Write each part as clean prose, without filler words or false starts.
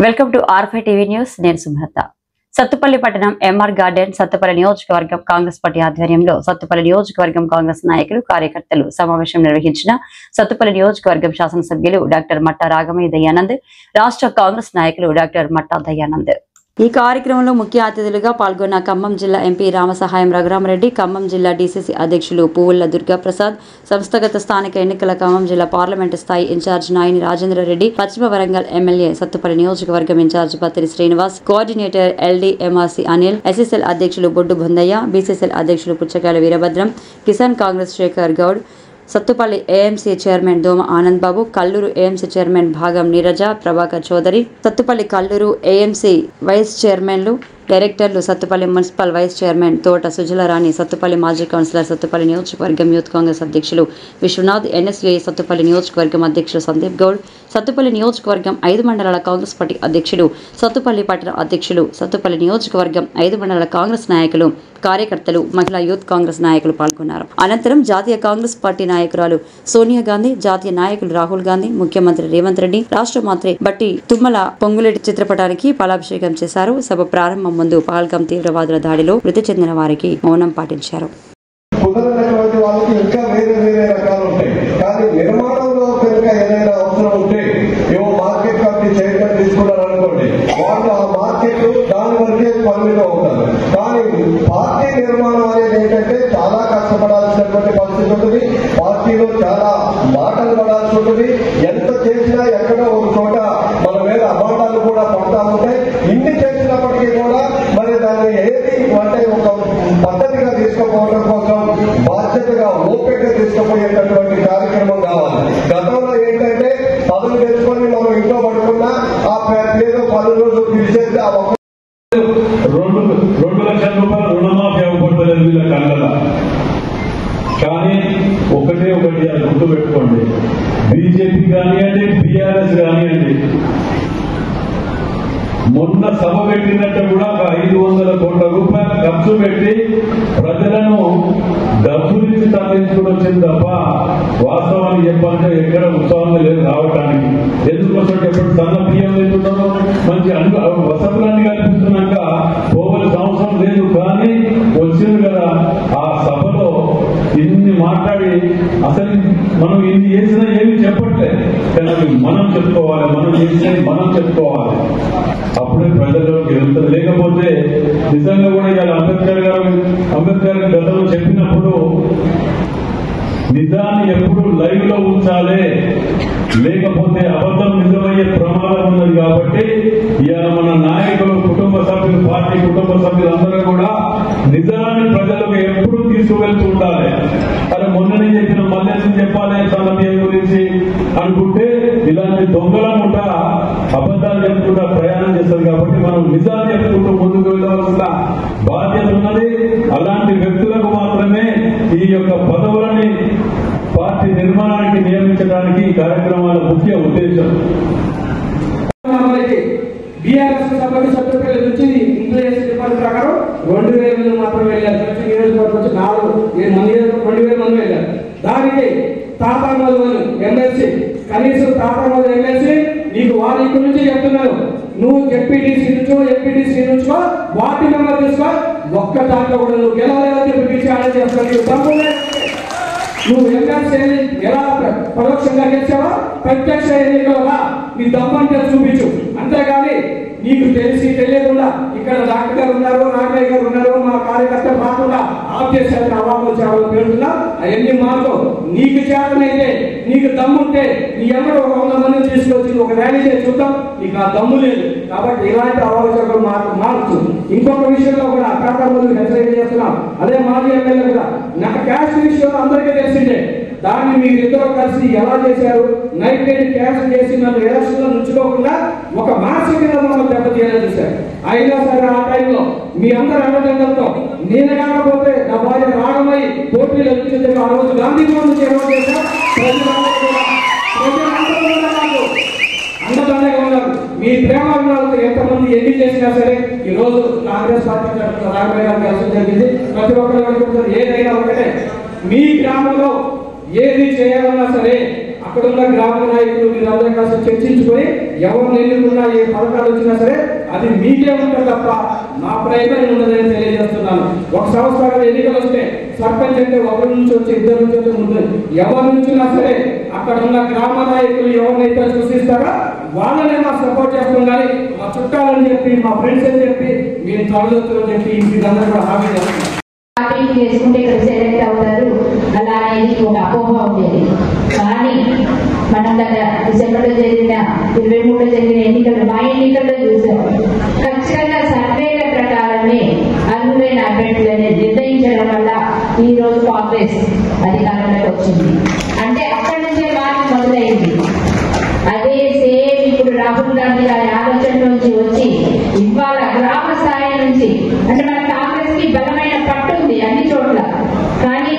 Welcome to R5 TV news. నేను సుమలత. సత్తుపల్లి పట్టణం MR garden Sathupalli నియోజకవర్గం కాంగ్రెస్ పార్టీ ఆధ్వర్యంలో సత్తుపల్లి నియోజకవర్గం కాంగ్రెస్ నాయకులు కార్యకర్తలు సమావేశం నిర్వహించిన సత్తుపల్లి నియోజకవర్గం శాసనసభ్యులు డాక్టర్ మట్టా రాగమయ్య దయానంద్, రాష్ట్ర కాంగ్రెస్ నాయకులు డాక్టర్ మట్టా దయానంద్. ఈ కార్యక్రమంలో ముఖ్య అతిథులుగా పాల్గొన్న ఖమ్మం జిల్లా ఎంపీ రామసహాయం రఘురామరెడ్డి, ఖమ్మం జిల్లా డీసీసీ అధ్యక్షులు పువ్వుల దుర్గాప్రసాద్, సంస్థాగత స్థానిక ఎన్నికల ఖమ్మం జిల్లా పార్లమెంటు స్థాయి ఇన్ఛార్జ్ నాయని రాజేంద్రరెడ్డి, పశ్చిమ వరంగల్ ఎమ్మెల్యే సత్తుపల్లి నియోజకవర్గం incharge Patri Srinivas, coordinator LD MRC Anil, SSL అధ్యక్షులు బొడ్డు బొందయ్య, బీసీసీఎల్ అధ్యక్షులు Puchakayala Veerabhadram, Kisan Congress Shekar Goud, Sathupalli AMC chairman Doma Anand Babu, Kalluru AMC chairman Bhagam Neeraja, Prabhakar Chowdary, Sathupalli Kalluru AMC vice చైర్మన్లు, డైరెక్టర్లు, సత్తుపల్లి మున్సిపల్ వైస్ చైర్మన్ తోట సుజలరాణి, సత్తుపల్లి మాజీ కౌన్సిలర్, సత్తుపల్లి నియోజకవర్గం యూత్ కాంగ్రెస్ అధ్యక్షులు విశ్వనాథ్, ఎన్ఎస్యుఐ సత్తుపల్లి నియోజకవర్గం అధ్యక్షులు సందీప్ గౌడ్, సత్తుపల్లి నియోజకవర్గం 5 మండలాల కాంగ్రెస్ పార్టీ అధ్యక్షులు, సత్తుపల్లి పట్టణ అధ్యక్షులు, సత్తుపల్లి నియోజకవర్గం 5 మండలాల కాంగ్రెస్ నాయకులు, కార్యకర్తలు, మహిళా యూత్ కాంగ్రెస్ నాయకులు పాల్గొన్నారు. అనంతరం జాతీయ కాంగ్రెస్ పార్టీ నాయకురాలు సోనియా గాంధీ, జాతీయ నాయకులు రాహుల్ గాంధీ, ముఖ్యమంత్రి రేవంత్ రెడ్డి, రాష్ట్ర మంత్రి బట్టి తుమ్మల పొంగులేటి చిత్రపటానికి పాలాభిషేకం చేశారు. సభ ప్రారంభం ముందు పహల్గాం తీవ్రవాదుల దాడిలో మృతి చెందిన వారికి మౌనం పాటించారు. పార్టీ నిర్మాణం అనేది ఏంటంటే చాలా కష్టపడాల్సినటువంటి పరిస్థితి ఉంటుంది. పార్టీలో చాలా మాటలు పడాల్సి ఉంటుంది. ఎంత చేసినా ఎక్కడో ఒక చోట మన మీద అమాటాలు కూడా పడతా ఉంటాయి. ఇన్ని చేసినప్పటికీ కూడా మరి దాన్ని ఏది అంటే ఒక పద్ధతిగా తీసుకుపోవడం కోసం బాధ్యతగా ఓపికగా తీసుకుపోయేటటువంటి కార్యక్రమం కావాలి. గతంలో ఏంటంటే పదవి తెచ్చుకొని మనం ఇంట్లో పడుకున్నా ఆ ఏదో 10 రోజులు పిలిచేస్తే ఆ 2 లక్షల రూపాయలు రుణమాఫీ అవ్వబడలేదు వీళ్ళ కళ్ళ. కానీ ఒకటి అది గుర్తు పెట్టుకోండి, బీజేపీ కానివ్వండి, బీఆర్ఎస్ కానివ్వండి, మొన్న సభ పెట్టినట్టు కూడా 500 కోట్ల రూపాయలు ఖర్చు పెట్టి ప్రజలను డబ్బులిచ్చి తరలించుకుని వచ్చింది తప్ప వాస్తవాన్ని చెప్పాలంటే ఎక్కడ ఉత్సాహంగా లేదు రావటానికి. ఎందుకోసం ఎప్పుడు సన్న బియ్యం లేకుండానో మంచి వసతులన్నీ కల్పిస్తున్నాక పోవలసిన అవసరం లేదు. కానీ వచ్చింది కదా ఆ సభలో ఇన్ని మాట్లాడి అసలు మనం ఇన్ని చేసినా ఏమి చెప్పట్లేదు. కానీ మనం చెప్పుకోవాలి, మనం చేసినవి మనం చెప్పుకోవాలి. అప్పుడే ప్రజల్లోకి వెళ్తుంది. లేకపోతే నిజంగా కూడా ఇవాళ అంబేద్కర్ గతంలో చెప్పినప్పుడు నిజాన్ని ఎప్పుడు లైవ్ లో ఉంచాలి, లేకపోతే అబద్ధం నిజమయ్యే ప్రమాదం ఉన్నది. కాబట్టి ఇవాళ మన నాయకులు, కుటుంబ సభ్యులు, పార్టీ కుటుంబ సభ్యులు అందరూ కూడా నిజాన్ని ప్రజలకు ఎప్పుడు తీసుకువెళ్తూ ఉండాలి. అరే మొన్ననే చెప్పిన మళ్ళీ చెప్పాలి సమయం గురించి అనుకుంటే ఇలాంటి దొంగల ముఠ అబద్ధాలు చెప్పుకుంటా ప్రయాణం చేస్తారు. కాబట్టి మనం నిజాలు చెప్పుకుంటూ ముందుకు వెళ్ళవలసిన బాధ్యత ఉన్నది. అలాంటి వ్యక్తులకు మాత్రమే ఈ యొక్క పదవులని పార్టీ నిర్మాణానికి నియమించడానికి ఈ కార్యక్రమాల ముఖ్య ఉద్దేశం. బీఆర్ఎస్ సభ్యులు సత్తుపల్లి నుంచి ఇంప్లాయీస్ డిపార్ట్మెంట్ ప్రకారం 2000 మంది మాత్రం వెళ్ళారు. నియోజకవర్గం వచ్చి 2000 మంది వెళ్ళారు. దానికి తాతామలు ఎమ్మెల్సీ, కనీసం తాతామలు ఎమ్మెల్సీ నీకు వారు ఇక్కడి నుంచి చెప్తున్నారు, నువ్వు ఎంపీటీసీ నుంచో వార్డు మెంబర్ తీసుకో, ఒక్క దాంట్లో కూడా నువ్వు గెలవాలని చెప్పి పిలిచి ఆలోచన చేస్తావు. నువ్వు ఎమ్మెల్సీ ఎలా పరోక్షంగా గెలిచావా, ప్రత్యక్ష ఎన్నికలుగా నీ దమ్మంటే చూపించు. అంతేగాని నీకు తెలియకుండా ఇక్కడ డాక్టర్ గారు ఉన్నారు, నాగయ్య గారు ఉన్నారు, మా కార్యకర్తలు రాకుండా ఆఫ్ చేశారని అవాకులు చేయాలని పేరుతున్నా. అవన్నీ మాకు నీకు చేతనైతే, నీకు దమ్ముంటే నీ ఎమ్మడ 100 మందిని తీసుకొచ్చి ఒక ర్యాలీ చేసి చూద్దాం. నీకు ఆ దమ్ము లేదు. కాబట్టి ఇలాంటి అవాకులు మార్చు. ఇంకొక విషయంలో కూడా టాటా ముందు హెచ్చరిక చేస్తున్నాం. అదే మాజీ ఎమ్మెల్యే కూడా నాకు క్యాష్ విషయంలో అందరికీ తెలిసిందే. దాన్ని మీరు ఇద్దరు కలిసి ఎలా చేశారు, నైట్ క్యాష్ చేసి నన్ను ఎలక్షన్ లో నుంచుకోకుండా ఒక మానసికంగా మమ్మల్ని దెబ్బతీయాలని చూశారు. అయినా సరే ఆ టైంలో మీ అందరూ అండదండలతో నేను కాకపోతే నా భార్య రాగమై పోటీలు ఎదుర్కొంటే ఆ రోజు గాంధీ భవన్ చేరడం చేశారు. అండదండగా ఉన్నారు. మీ ప్రేమాభిమానులతో ఎంతమంది ఎన్ని చేసినా సరే ఈ రోజు కాంగ్రెస్ పార్టీ రాగమయ్య గారు కలిసి జరిగింది. ప్రతి ఒక్కరు ఏదైనా ఒకటే, మీ గ్రామంలో ఏది చేయాలన్నా సరే అక్కడ ఉన్న గ్రామ నాయకులు మీరందరూ కాస్త చర్చించుకొని ఎవరు ఎన్నుకున్నా ఏ పథకాలు వచ్చినా సరే అది మీకే ఉంటుంది తప్ప నా ప్రయత్నం ఉన్నదని తెలియజేస్తున్నాను. ఒక సంవత్సరం ఎన్నికలు వస్తే సర్పంచ్ అంటే ఒకరి నుంచి వచ్చి ఇద్దరు నుంచి వచ్చి ఉంటుంది. ఎవరి నుంచినా సరే అక్కడ ఉన్న గ్రామ నాయకులు ఎవరినైతే సూచిస్తారో వాళ్ళనే మా సపోర్ట్ చేస్తాం. కానీ మా చుట్టాలని చెప్పి మా ఫ్రెండ్స్ అని చెప్పి మేము తరలిస్తున్నాం చెప్పి మీరందరూ కూడా హామీ చేస్తున్నాం. చేసుకుంటే ఇక్కడ సెలెక్ట్ అవుతారు అలా అనేది ఒక అపోహ ఉండేది. కానీ మనం కదా డిసెంబర్లో జరిగిన 23లో జరిగిన ఎన్నికలు మా ఎన్నికల్లో చూసాం. ఖచ్చితంగా సర్వేల ప్రకారమే అర్హులైన అభ్యర్థులని నిర్ణయించడం వల్ల ఈ రోజు కాంగ్రెస్ అధికారంలోకి వచ్చింది. అంటే అక్కడి నుంచే మార్పు మొదలైంది. అదే సేమ్ ఇప్పుడు రాహుల్ గాంధీ గారి ఆలోచన నుంచి వచ్చి ఇవాళ గ్రామ స్థాయి నుంచి అంటే మన కాంగ్రెస్ కి బలమైన పట్టు ఉంది అన్ని చోట్ల. కానీ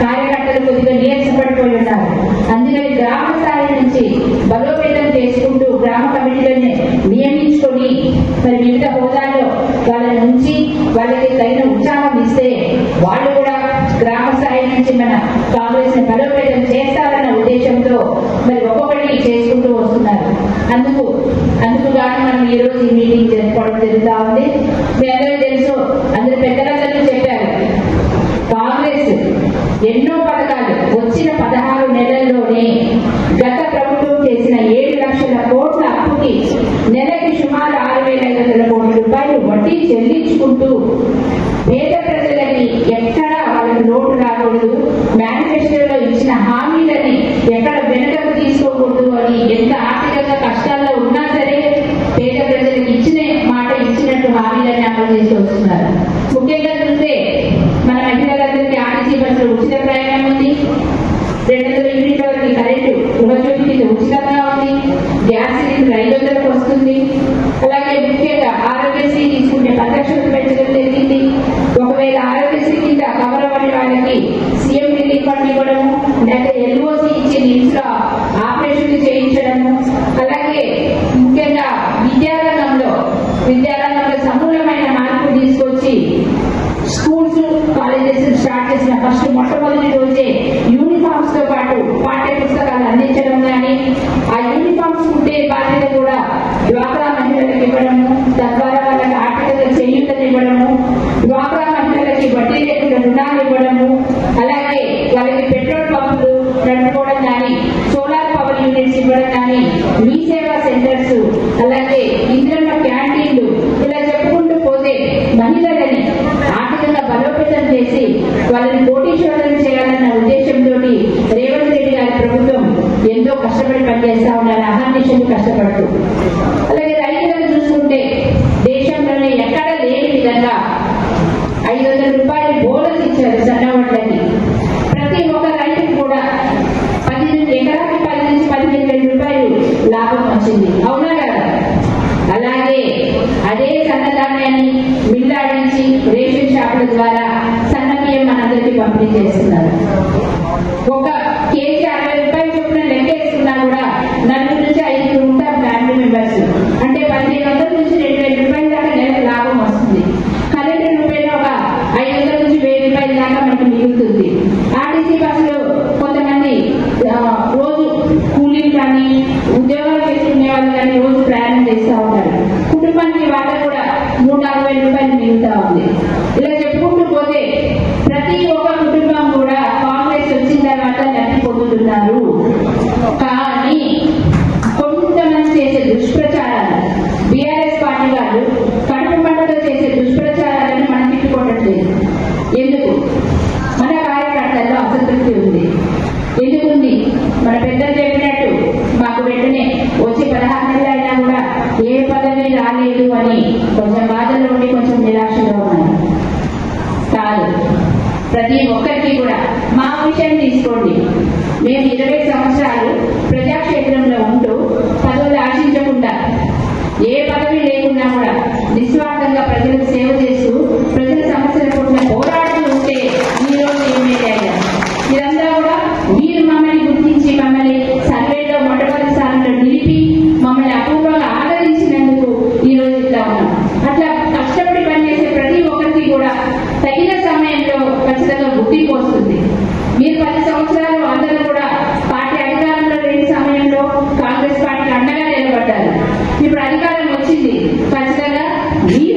కార్యకర్తలు కొద్దిగా నీరసపడిపోయి ఉన్నారు. అందుకని గ్రామ స్థాయి నుంచి బలోపేతం చేసుకుంటూ గ్రామ కమిటీలను నియమించుకొని మరి వివిధ హోదాల్లో వాళ్ళ నుంచి వాళ్ళకి తగిన ఉత్సాహం ఇస్తే వాళ్ళు కూడా గ్రామ స్థాయి నుంచి మన కాంగ్రెస్ ని బలోపేతం చేస్తారన్న ఉద్దేశంతో మరి ఒక్కొక్కటి చేసుకుంటూ వస్తున్నారు. అందుకు గాను మనం ఈ రోజు ఈ మీటింగ్ జరుపుకోవడం జరుగుతూ ఉంది. మీ అందరూ తెలుసు, అందరూ పెద్దలందరూ చెప్పారు, కాంగ్రెస్ ఎన్నో పథకాలు వచ్చిన 16 నెలల్లోనే గత ప్రభుత్వం చేసిన 7 లక్షల కోట్ల అప్పుకి నెలకి సుమారు 6,500 కోట్ల రూపాయలు వడ్డీ చెల్లించుకుంటూ పేద ప్రజలని ఎక్కడా వాళ్ళకి లోటు రాకూడదు, మేనిఫెస్టోలో ఇచ్చిన హామీలని ఎక్కడ వెనకకు తీసుకోకూడదు అని ఎంత ఆర్థికంగా కష్టాల్లో ఉన్నా సరే పేద ప్రజలకు ఇచ్చిన మాట ఇచ్చినట్టు హామీలని అమలు చేసి వస్తున్నారు. ముఖ్యంగా చూస్తే మన మహిళలందరికీ ఆర్టీసీ బస్సులో ఉచిత ప్రయాణం ఉంది, 200 యూనిట్ల వరకు కరెంటు గృహజ్యోతి కింద ఉచితంగా ఉంది, గ్యాస్ సిలిండర్ 500కు వస్తుంది. అలాగే ముఖ్యంగా ఆరోగ్యశ్రీ తీసుకుంటే 10 లక్షలు పెంచడం జరిగింది. ఒకవేళ ఆరోగ్యశ్రీ కింద కవర్ అవ్వని వాళ్ళకి సీఎం రిలీఫ్ ఫండ్ ఇవ్వడము, లేకపోతే ఎల్ఓసి ఇచ్చి నిమ్స్ లో ఆపరేషన్ చేయించడము. అలాగే ముఖ్యంగా విద్యారంగంలో సమూలమైన మార్పు తీసుకొచ్చి స్కూల్స్ కాలేజెస్ స్టార్ట్ చేసిన మొట్టమొదటి రోజే యూనిఫామ్స్ తో పాటు పాఠ్య పుస్తకాలు అందించడం కానీ ఆ యూనిఫామ్స్ కుట్టే బాధ్యత కూడా డ్వాక్రా మహిళలకు ఇవ్వడము, తద్వారా వాళ్ళకి ఆర్థికంగా చేయూతలు ఇవ్వడము, డ్వాక్రా మహిళలకి వడ్డీ లేకుండా రుణాలు ఇవ్వడము, అలాగే వాళ్ళకి పెట్రోల్ పంపులు నడుపుకోవడం కానీ సోలార్ పవర్ యూనిట్స్ ఇవ్వడం కానీ మీ సేవా సెంటర్స్, అలాగే ఇంద్రమ్మ క్యాంటీన్లు, ఇలా చెప్పుకుంటూ పోతే మహిళలని ఆర్థికంగా బలోపేతం చేసి వాళ్ళని కోటీశ్వరులను చేయాలన్న ఉద్దేశంతో రేవంత్ రెడ్డి గారి ప్రభుత్వం ఎంతో కష్టపడి పనిచేస్తా ఉన్నారు, అహర్నిశలు కష్టపడుతూ. అలాగే రైతులను చూసుకుంటే దేశంలోనే ఎక్కడ లేని విధంగా 500 రూపాయలు బోనస్ ఇచ్చారు సన్నవడ్లకి. ప్రతి ఒక్క రైతుకు కూడా ఎకరాకి 10 నుంచి 15,000 రూపాయలు లాభం వచ్చింది, అవునా కదా? అలాగే అదే సన్నధాన్యాన్ని మిల్లాడించి రేషన్ షాపుల ద్వారా సన్న బియ్యం మనందరికీ పంపిణీ చేస్తున్నారు. ఒక కేజీ 60 రూపాయలు చొప్పున లెక్కేసుకున్నా కూడా 4 నుంచి 5 ఉంటాం ఫ్యామిలీ మెంబర్స్, అంటే 1,500 నుంచి 2,000 రూపాయల దాకా నెలకు లాభం వస్తుంది. కరెంటు రూపాయలు ఒక 500 నుంచి 1,000 రూపాయల దాకా మనకు మిగులుతుంది. ఆర్టీసీ బస్సులో కొంతమంది రోజు కూలీలు కానీ ఉద్యోగాలు చేసుకునే వాళ్ళు కానీ రోజు ప్రయాణం చేస్తూ ఉంటారు. కుటుంబానికి వాళ్ళ కూడా 3,000-4,000 రూపాయలు మిగులుతా ఉంది. ఇలా చెప్పుకుంటూ పోతే ప్రతి ఒక్క కుటుంబం కూడా కాంగ్రెస్ వచ్చిన తర్వాత లబ్ధి పొందుతున్నారు. కానీ కొంతమంది చేసే దుష్ప్రచారాలు, బీఆర్ఎస్ పార్టీ వాళ్ళు కడుపు మంటతో చేసే దుష్ప్రచారాలను మనం తిట్టుకోవట్లేదు. ఎందుకు? మన కార్యకర్తల్లో అసంతృప్తి ఉంది. ఎందుకుంది? మన పెద్దలు చెప్పినట్టు మాకు వెంటనే వచ్చి 16 నెలలు అయినా కూడా ఏ పదవి రాలేదు అని కొంచెం బాధల్లో ఉండి కొంచెం నిరాశలో ఉన్నారు. కాదు, ప్రతి ఒక్కరికి కూడా మా విషయం తీసుకోండి. మేము 20 సంవత్సరాలు ప్రజాక్షేత్రంలో ఉంటూ పదవులు ఆశించకుండా ఏ పదవి లేకున్నా కూడా నిస్వార్థంగా ప్రజలకు సేవ చేస్తూ ప్రజల సమస్యల కోసం పోరాడుతూ ఉంటే ఈ రోజు ఎమ్మెల్యే అయ్యారు. ఇదంతా కూడా మీరు మమ్మల్ని గుర్తించి మమ్మల్ని సర్వేలో మొట్టమొదటి స్థానంలో నిలిపి మమ్మల్ని అపూర్వంగా ఆదరించినందుకు ఈ రోజు ఇట్లా ఉన్నాం. అట్లా కష్టపడి పనిచేసే ప్రతి ఒక్కరికి కూడా తగిన సమయంలో ఖచ్చితంగా గుర్తింపు వస్తుంది. మీరు 10 సంవత్సరాలు అందరూ ఈ